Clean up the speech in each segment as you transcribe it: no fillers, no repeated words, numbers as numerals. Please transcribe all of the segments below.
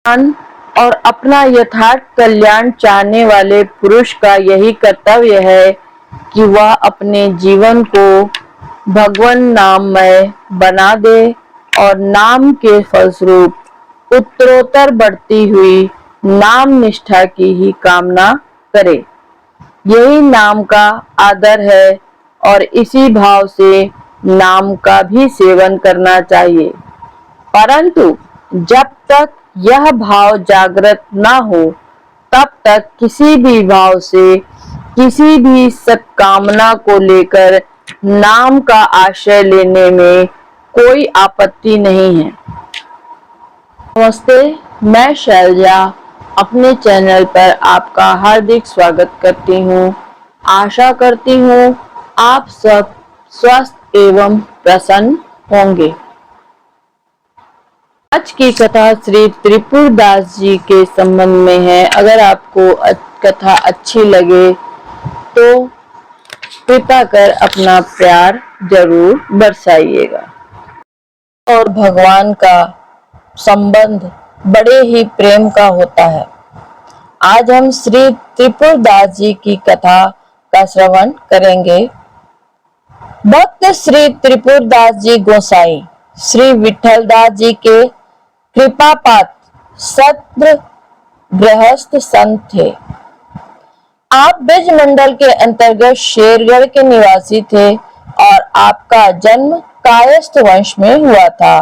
भगवान और अपना यथार्थ कल्याण चाहने वाले पुरुष का यही कर्तव्य है कि वह अपने जीवन को भगवान नाममय बना दे और नाम के फलस्वरूप उत्तरोत्तर बढ़ती हुई नाम निष्ठा की ही कामना करे। यही नाम का आदर है और इसी भाव से नाम का भी सेवन करना चाहिए। परंतु जब तक यह भाव जागृत न हो तब तक किसी भी भाव से किसी भी सत्कामना को लेकर नाम का आश्रय लेने में कोई आपत्ति नहीं है। नमस्ते, मैं शैलजा अपने चैनल पर आपका हार्दिक स्वागत करती हूँ। आशा करती हूँ आप सब स्वस्थ एवं प्रसन्न होंगे। आज की कथा श्री त्रिपुरदास जी के संबंध में है। अगर आपको कथा अच्छी लगे तो कृपा कर अपना प्यार जरूर बरसाइएगा। और भगवान का संबंध बड़े ही प्रेम का होता है। आज हम श्री त्रिपुरदास जी की कथा का श्रवण करेंगे। भक्त श्री त्रिपुरदास जी गोसाई श्री विठलदास जी के कृपापात्र सत्र गृहस्थ संत थे। आप ब्रज मंडल के अंतर्गत शेरगढ़ के निवासी थे और आपका जन्म कायस्थ वंश में हुआ था।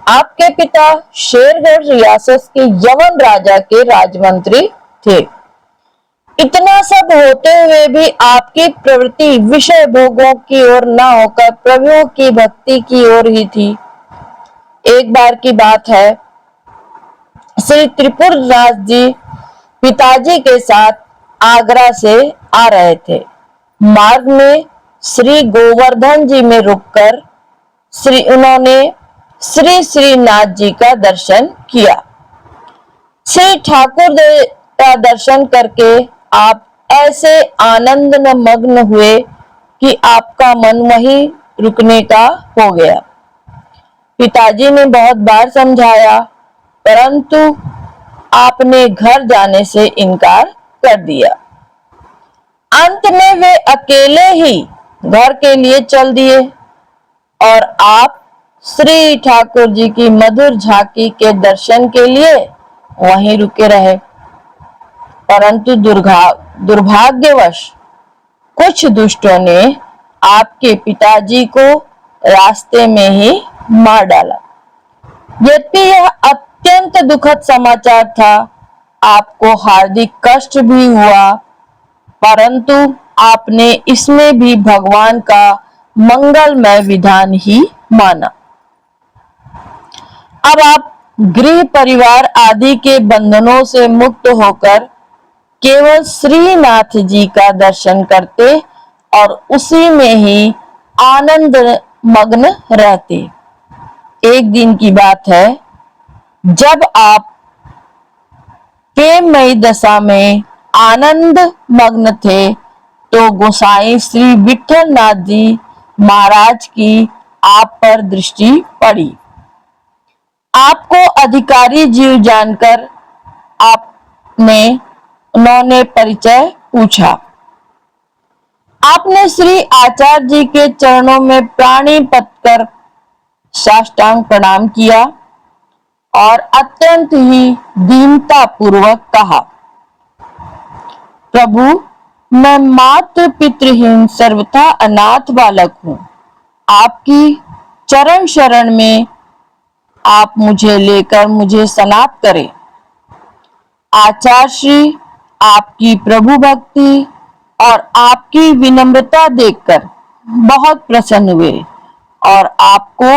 आपके पिता शेरगढ़ रियासत के यवन राजा के राजमंत्री थे। इतना सब होते हुए भी आपकी प्रवृत्ति विषय भोगों की ओर न होकर प्रभु की भक्ति की ओर ही थी। एक बार की बात है, श्री त्रिपुरदास जी पिताजी के साथ आगरा से आ रहे थे। मार्ग में श्री गोवर्धन जी में रुककर उन्होंने श्री श्रीनाथ जी का दर्शन किया। श्री ठाकुर का दर्शन करके आप ऐसे आनंद में मग्न हुए कि आपका मन वहीं रुकने का हो गया। पिताजी ने बहुत बार समझाया, परंतु आपने घर जाने से इनकार कर दिया। अंत में वे अकेले ही घर के लिए चल दिए और आप श्री ठाकुर जी की मधुर झांकी के दर्शन के लिए वहीं रुके रहे। परंतु दुर्भाग्यवश कुछ दुष्टों ने आपके पिताजी को रास्ते में ही मार डाला। यद्यपि यह अत्यंत दुखद समाचार था, आपको हार्दिक कष्ट भी हुआ, परंतु आपने इसमें भी भगवान का मंगलमय विधान ही माना। अब आप गृह परिवार आदि के बंधनों से मुक्त होकर केवल श्रीनाथ जी का दर्शन करते और उसी में ही आनंद मग्न रहते। एक दिन की बात है, जब आप प्रेममयी दशा में आनंद मग्न थे तो गोसाई श्री विठलनाथ जी महाराज की आप पर दृष्टि पड़ी। आपको अधिकारी जीव जानकर उन्होंने परिचय पूछा। आपने श्री आचार्य जी के चरणों में प्राणी पतकर साष्टांग प्रणाम किया और अत्यंत ही दीनता पूर्वक कहा, प्रभु, मैं मात्र पितृहीन सर्वथा अनाथ बालक हूँ। आपकी चरण शरण में आप मुझे लेकर मुझे सनाथ करें। आचार्य श्री आपकी प्रभु भक्ति और आपकी विनम्रता देखकर बहुत प्रसन्न हुए और आपको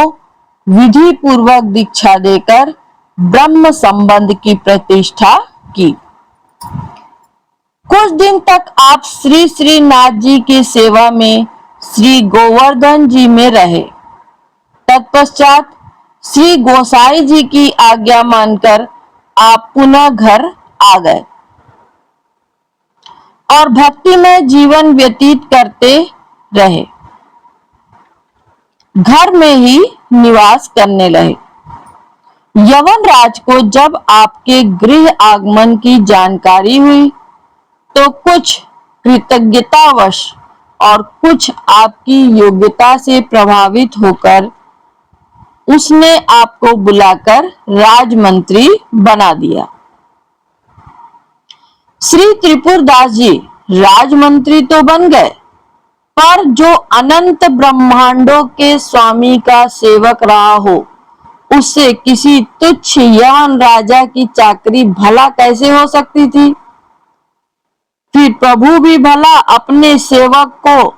विधि पूर्वक दीक्षा देकर ब्रह्म संबंध की प्रतिष्ठा की। कुछ दिन तक आप श्री श्रीनाथ जी की सेवा में श्री गोवर्धन जी में रहे। तत्पश्चात श्री गोसाई जी की आज्ञा मानकर आप पुनः घर आ गए और भक्तिमय जीवन व्यतीत करते रहे। घर में ही निवास करने लगे। यवनराज को जब आपके गृह आगमन की जानकारी हुई तो कुछ कृतज्ञतावश और कुछ आपकी योग्यता से प्रभावित होकर उसने आपको बुलाकर राजमंत्री बना दिया। श्री त्रिपुरदास जी राजमंत्री तो बन गए, पर जो अनंत ब्रह्मांडों के स्वामी का सेवक रहा हो उससे किसी तुच्छ यवन राजा की चाकरी भला कैसे हो सकती थी? फिर प्रभु भी भला अपने सेवक को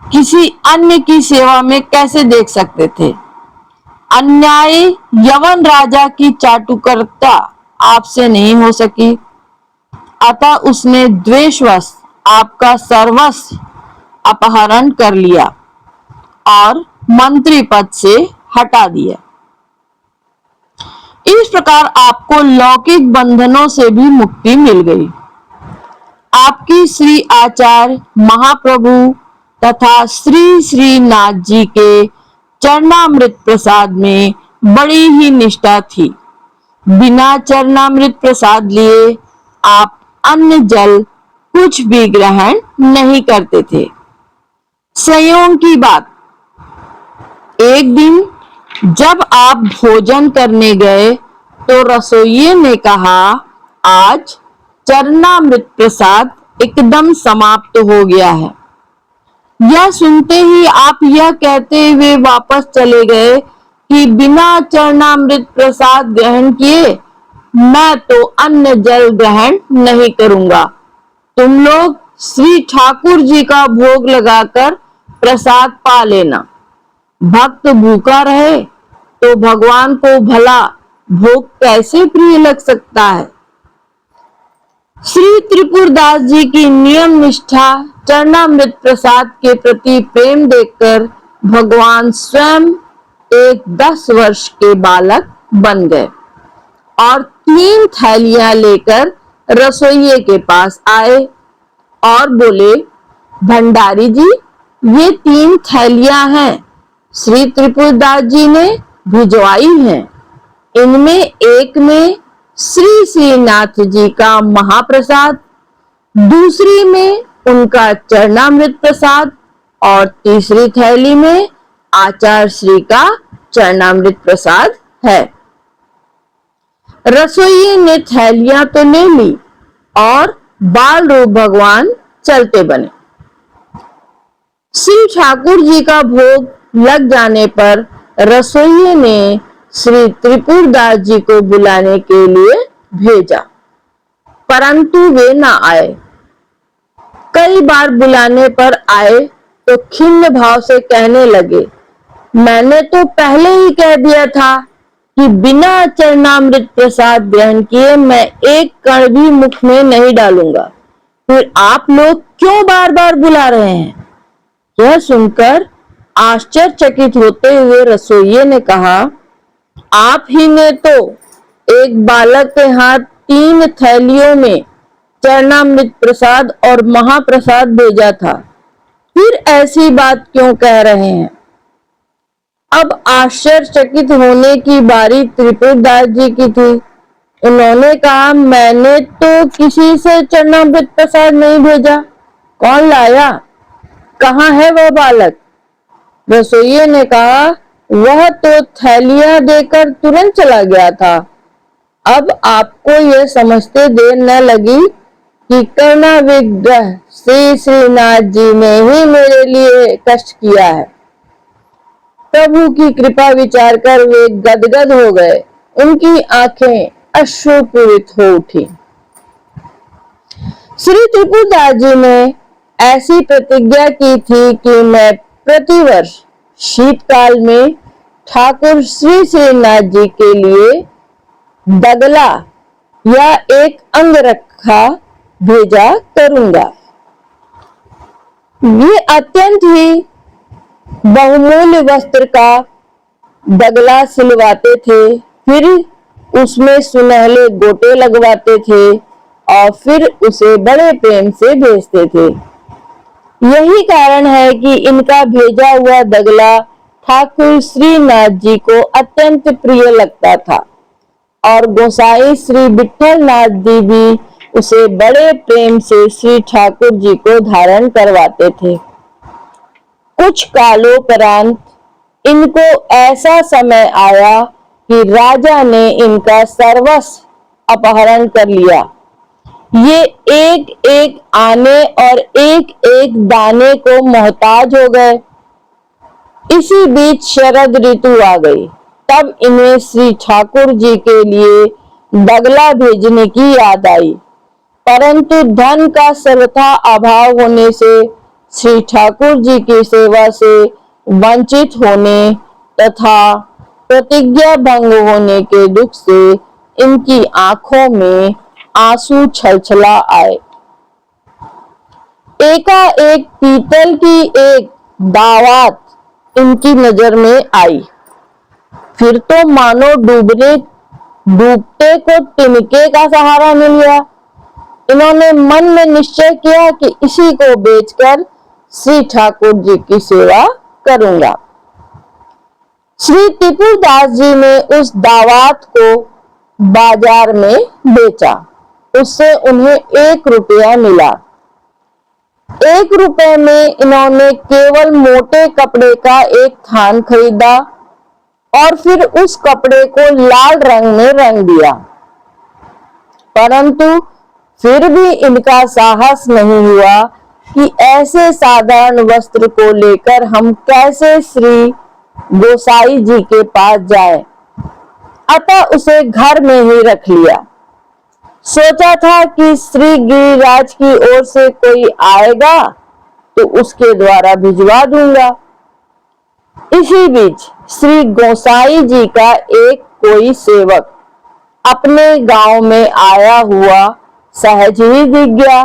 किसी अन्य की सेवा में कैसे देख सकते थे? अन्यायी यवन राजा की चाटुकरता आपसे नहीं हो सकी, अतः उसने द्वेषवश आपका सर्वस्व अपहरण कर लिया और मंत्री पद से हटा दिया। इस प्रकार आपको लौकिक बंधनों से भी मुक्ति मिल गई। आपकी श्री आचार्य महाप्रभु तथा श्री श्रीनाथ जी के चरणामृत प्रसाद में बड़ी ही निष्ठा थी। बिना चरणामृत प्रसाद लिए आप अन्न जल कुछ भी ग्रहण नहीं करते थे। संयोग की बात, एक दिन जब आप भोजन करने गए तो रसोइये ने कहा, आज चरणामृत प्रसाद एकदम समाप्त हो गया है। यह सुनते ही आप यह कहते हुए वापस चले गए कि बिना चरणामृत प्रसाद ग्रहण किए मैं तो अन्न जल ग्रहण नहीं करूंगा। तुम लोग श्री ठाकुर जी का भोग लगाकर प्रसाद पा लेना। भक्त भूखा रहे तो भगवान को भला भोग कैसे प्रिय लग सकता है? श्री त्रिपुरदास जी की नियम निष्ठा चरणामृत प्रसाद के प्रति प्रेम देखकर भगवान स्वयं एक 10 वर्ष के बालक बन गए और 3 थैलियां लेकर रसोइये के पास आए और बोले, भंडारी जी ये 3 थैलियां हैं, श्री त्रिपुरदास जी ने भिजवाई हैं। इनमें एक में श्री श्रीनाथ जी का महाप्रसाद, दूसरी में उनका चरणामृत प्रसाद और तीसरी थैली में आचार्य श्री का चरणामृत प्रसाद है। रसोइये ने थैलियां तो ले ली और बाल रूप भगवान चलते बने। श्री ठाकुर जी का भोग लग जाने पर रसोइये ने श्री त्रिपुरदास जी को बुलाने के लिए भेजा, परंतु वे न आए। कई बार बुलाने पर आए तो खिन्न भाव से कहने लगे, मैंने तो पहले ही कह दिया था कि बिना चरणामृत प्रसाद ग्रहण किए मैं एक कण भी मुख में नहीं डालूंगा, फिर आप लोग क्यों बार बार बुला रहे हैं? यह सुनकर आश्चर्यचकित होते हुए रसोइये ने कहा, आप ही ने तो एक बालक के हाथ 3 थैलियों में चरणामृत प्रसाद और महाप्रसाद भेजा था, फिर ऐसी बात क्यों कह रहे हैं? अब आश्चर्यचकित होने की बारी त्रिपुरदास जी की थी। उन्होंने कहा, मैंने तो किसी से चरणामृत प्रसाद नहीं भेजा, कौन लाया? कहाँ है वह बालक? रसोइये ने कहा, वह तो थैलियां देकर तुरंत चला गया था। अब आपको यह समझते देर न लगी कि कर्णाविग्रह श्री श्रीनाथ जी ने ही मेरे लिए कष्ट किया है। प्रभु की कृपा विचार कर वे गदगद हो गए, उनकी आंखें अश्रुपूरित हो उठी। श्री त्रिपुरदास जी ने ऐसी प्रतिज्ञा की थी कि मैं प्रतिवर्ष शीतकाल में ठाकुर श्री श्रीनाथ जी के लिए दगला या एक अंगरखा भेजा करूंगा। ये अत्यंत ही बहुमूल्य वस्त्र का दगला सिलवाते थे, फिर उसमें सुनहले गोटे लगवाते थे और फिर उसे बड़े प्रेम से भेजते थे। यही कारण है कि इनका भेजा हुआ दगला ठाकुर श्रीनाथ जी को अत्यंत प्रिय लगता था और गोसाई श्री विठलनाथ जी भी उसे बड़े प्रेम से श्री ठाकुर जी को धारण करवाते थे। कुछ कालोपरांत इनको ऐसा समय आया कि राजा ने इनका सर्वस्व अपहरण कर लिया। ये एक एक आने और एक एक दाने को मोहताज हो गए। इसी बीच शरद ऋतु आ गई। तब इन्हें श्री ठाकुर जी के लिए बगला भेजने की याद आई, परंतु धन का सर्वथा अभाव होने से श्री ठाकुर जी की सेवा से वंचित होने तथा प्रतिज्ञा भंग होने के दुख से इनकी आंखों में आंसू छलछला आए। एकाएक पीतल की एक दावत इनकी नजर में आई। फिर तो मानो डूबते को तिनके का सहारा मिल गया। इन्होंने मन में निश्चय किया कि इसी को बेचकर श्री ठाकुर जी की सेवा करूंगा। श्री त्रिपुरदास जी ने उस दावत को बाजार में बेचा। उससे उन्हें 1 रुपया मिला। 1 रुपए में इन्होंने केवल मोटे कपड़े का एक थान खरीदा और फिर उस कपड़े को लाल रंग में रंग दिया, परंतु फिर भी इनका साहस नहीं हुआ कि ऐसे साधारण वस्त्र को लेकर हम कैसे श्री गोसाई जी के पास जाएं। अतः उसे घर में ही रख लिया। सोचा था कि श्री गिरिराज की ओर से कोई आएगा तो उसके द्वारा भिजवा दूंगा। इसी बीच श्री गोसाई जी का एक कोई सेवक अपने गांव में आया हुआ सहज ही दिख गया।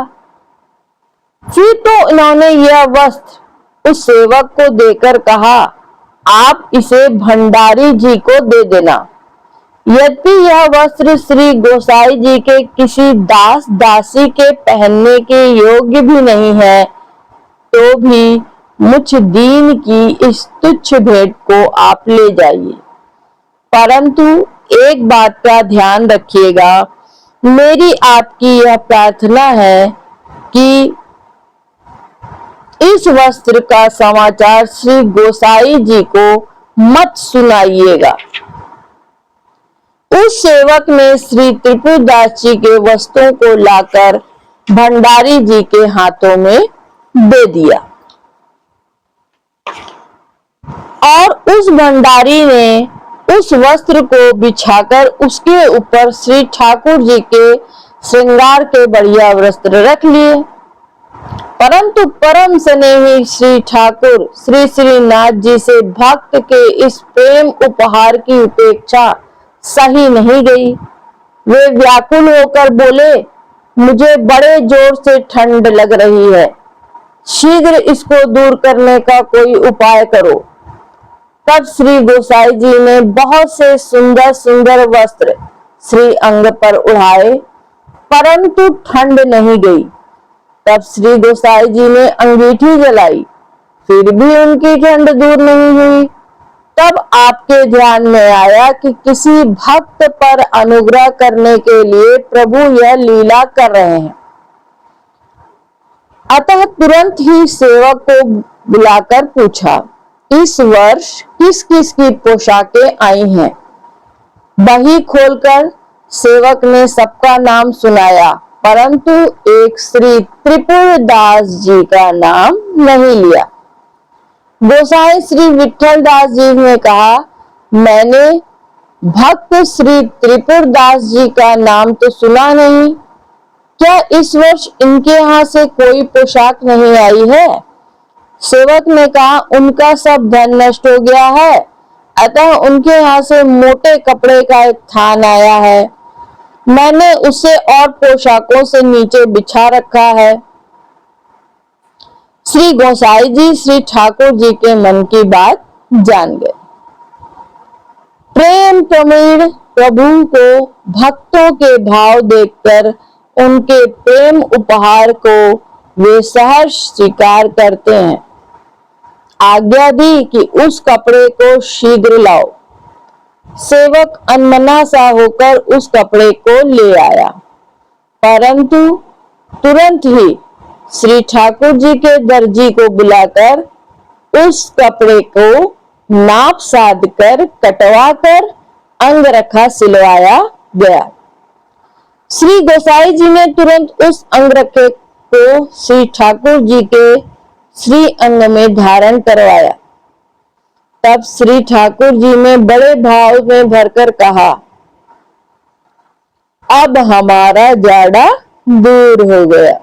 फिर तो इन्होंने यह वस्त्र उस सेवक को देकर कहा, आप इसे भंडारी जी को दे देना। यद्यपि यह वस्त्र श्री गोसाई जी के किसी दास दासी के पहनने के योग्य भी नहीं है, तो भी मुझ दीन की इस तुच्छ भेंट को आप ले जाइए। परंतु एक बात का ध्यान रखिएगा, मेरी आपकी यह प्रार्थना है कि इस वस्त्र का समाचार श्री गोसाई जी को मत सुनाइएगा। उस सेवक ने श्री त्रिपुरदास जी के वस्त्रों को लाकर भंडारी जी के हाथों में दे दिया और उस भंडारी ने उस वस्त्र को बिछाकर उसके ऊपर श्री ठाकुर जी के श्रृंगार के बढ़िया वस्त्र रख लिए। परंतु परम स्नेही श्री ठाकुर श्री श्रीनाथ जी से भक्त के इस प्रेम उपहार की उपेक्षा सही नहीं गई। वे व्याकुल होकर बोले, मुझे बड़े जोर से ठंड लग रही है, शीघ्र इसको दूर करने का कोई उपाय करो। तब श्री गोसाई जी ने बहुत से सुंदर सुंदर वस्त्र श्री अंग पर उड़ाए, परंतु ठंड नहीं गई। तब श्री गोसाई जी ने अंगीठी जलाई, फिर भी उनकी ठंड दूर नहीं हुई। तब आपके ध्यान में आया कि किसी भक्त पर अनुग्रह करने के लिए प्रभु यह लीला कर रहे हैं। अतः तुरंत ही सेवक को बुलाकर पूछा, इस वर्ष किस किस की पोशाकें आई हैं? बही खोलकर सेवक ने सबका नाम सुनाया, परंतु एक श्री त्रिपुरदास जी का नाम नहीं लिया। गोसाई श्री विठलदास जी ने कहा, मैंने भक्त श्री त्रिपुरदास जी का नाम तो सुना नहीं, क्या इस वर्ष इनके यहाँ से कोई पोशाक नहीं आई है? सेवक ने कहा, उनका सब धन नष्ट हो गया है, अतः उनके यहाँ से मोटे कपड़े का एक थान आया है। मैंने उसे और पोशाकों से नीचे बिछा रखा है। श्री गोसाई जी श्री ठाकुर जी के मन की बात जान गए। प्रेम प्रवीण प्रभु को भक्तों के भाव देखकर उनके प्रेम उपहार को वे सहर्ष स्वीकार करते हैं। आज्ञा दी कि उस कपड़े को शीघ्र लाओ। सेवक अनमना सा होकर उस कपड़े को ले आया, परंतु तुरंत ही श्री ठाकुर जी के दर्जी को बुलाकर उस कपड़े को नाप साध कर कटवा कर अंगरखा सिलवाया गया। श्री गोसाई जी ने तुरंत उस अंगरखे को श्री ठाकुर जी के श्री अंग में धारण करवाया। तब श्री ठाकुर जी ने बड़े भाव में भरकर कहा, अब हमारा जाड़ा दूर हो गया।